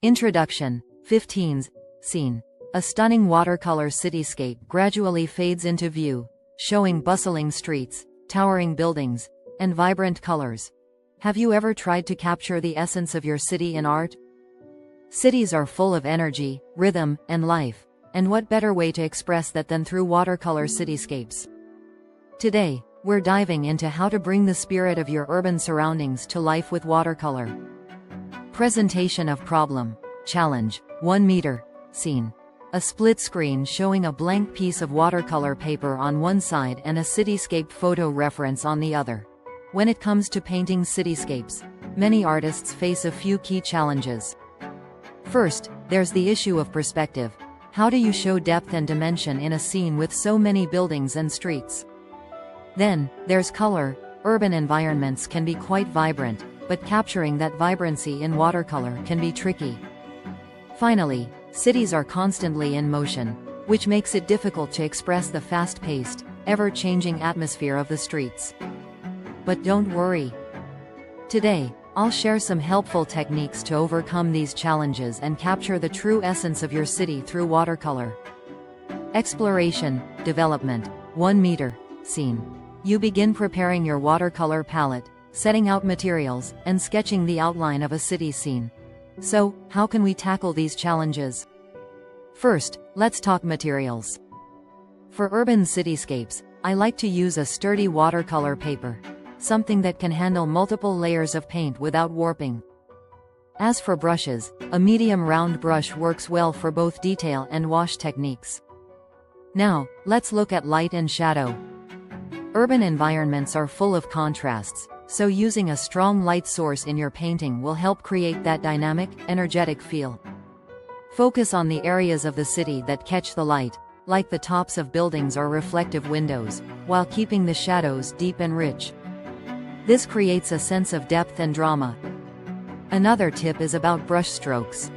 Introduction. 15s. Scene. A stunning watercolor cityscape gradually fades into view, showing bustling streets, towering buildings, and vibrant colors. Have you ever tried to capture the essence of your city in art? Cities are full of energy, rhythm, and life, and what better way to express that than through watercolor cityscapes? Today, we're diving into how to bring the spirit of your urban surroundings to life with watercolor. Presentation of problem. Challenge. 1 meter. Scene. A split screen showing a blank piece of watercolor paper on one side and a cityscape photo reference on the other. When it comes to painting cityscapes, many artists face a few key challenges. First, there's the issue of perspective. How do you show depth and dimension in a scene with so many buildings and streets? Then, there's color. Urban environments can be quite vibrant, but capturing that vibrancy in watercolor can be tricky. Finally, cities are constantly in motion, which makes it difficult to express the fast-paced, ever-changing atmosphere of the streets. But don't worry. Today, I'll share some helpful techniques to overcome these challenges and capture the true essence of your city through watercolor. Exploration. Development. 1 meter. Scene. You begin preparing your watercolor palette, setting out materials, and sketching the outline of a city scene. So, how can we tackle these challenges? First, let's talk materials. For urban cityscapes, I like to use a sturdy watercolor paper, something that can handle multiple layers of paint without warping. As for brushes, a medium round brush works well for both detail and wash techniques. Now, let's look at light and shadow. Urban environments are full of contrasts, so using a strong light source in your painting will help create that dynamic, energetic feel. Focus on the areas of the city that catch the light, like the tops of buildings or reflective windows, while keeping the shadows deep and rich. This creates a sense of depth and drama. Another tip is about brush strokes.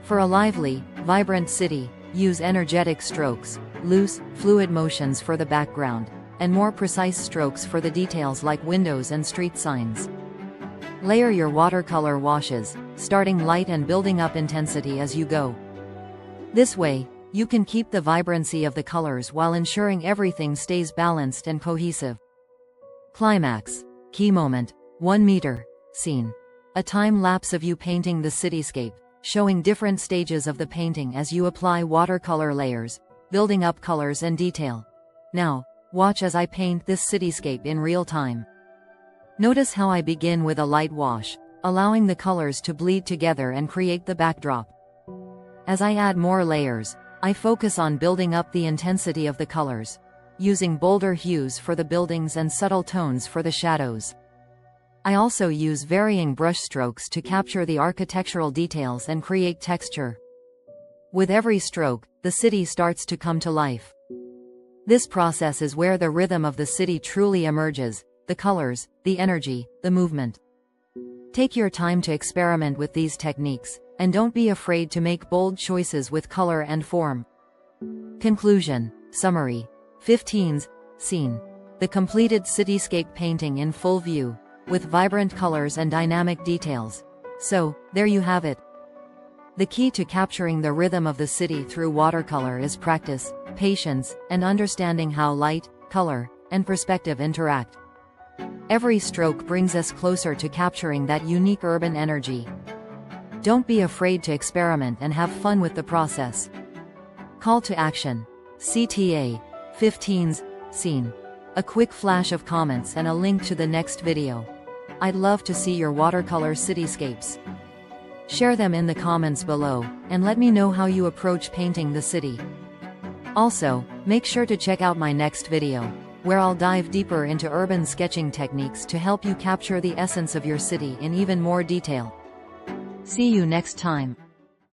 For a lively, vibrant city, use energetic strokes, loose, fluid motions for the background, and more precise strokes for the details like windows and street signs. Layer your watercolor washes, starting light and building up intensity as you go. This way, you can keep the vibrancy of the colors while ensuring everything stays balanced and cohesive. Climax. Key moment. 1 meter. Scene. A time lapse of you painting the cityscape, showing different stages of the painting as you apply watercolor layers, building up colors and detail. Now, watch as I paint this cityscape in real time. Notice how I begin with a light wash, allowing the colors to bleed together and create the backdrop. As I add more layers, I focus on building up the intensity of the colors, using bolder hues for the buildings and subtle tones for the shadows. I also use varying brush strokes to capture the architectural details and create texture. With every stroke, the city starts to come to life. This process is where the rhythm of the city truly emerges, the colors, the energy, the movement. Take your time to experiment with these techniques, and don't be afraid to make bold choices with color and form. Conclusion. Summary. 15s. Scene. The completed cityscape painting in full view, with vibrant colors and dynamic details. So, there you have it. The key to capturing the rhythm of the city through watercolor is practice, patience, and understanding how light, color, and perspective interact. Every stroke brings us closer to capturing that unique urban energy. Don't be afraid to experiment and have fun with the process. Call to action. CTA. 15s. Scene. A quick flash of comments and a link to the next video. I'd love to see your watercolor cityscapes. Share them in the comments below, and let me know how you approach painting the city. Also, make sure to check out my next video, where I'll dive deeper into urban sketching techniques to help you capture the essence of your city in even more detail. See you next time.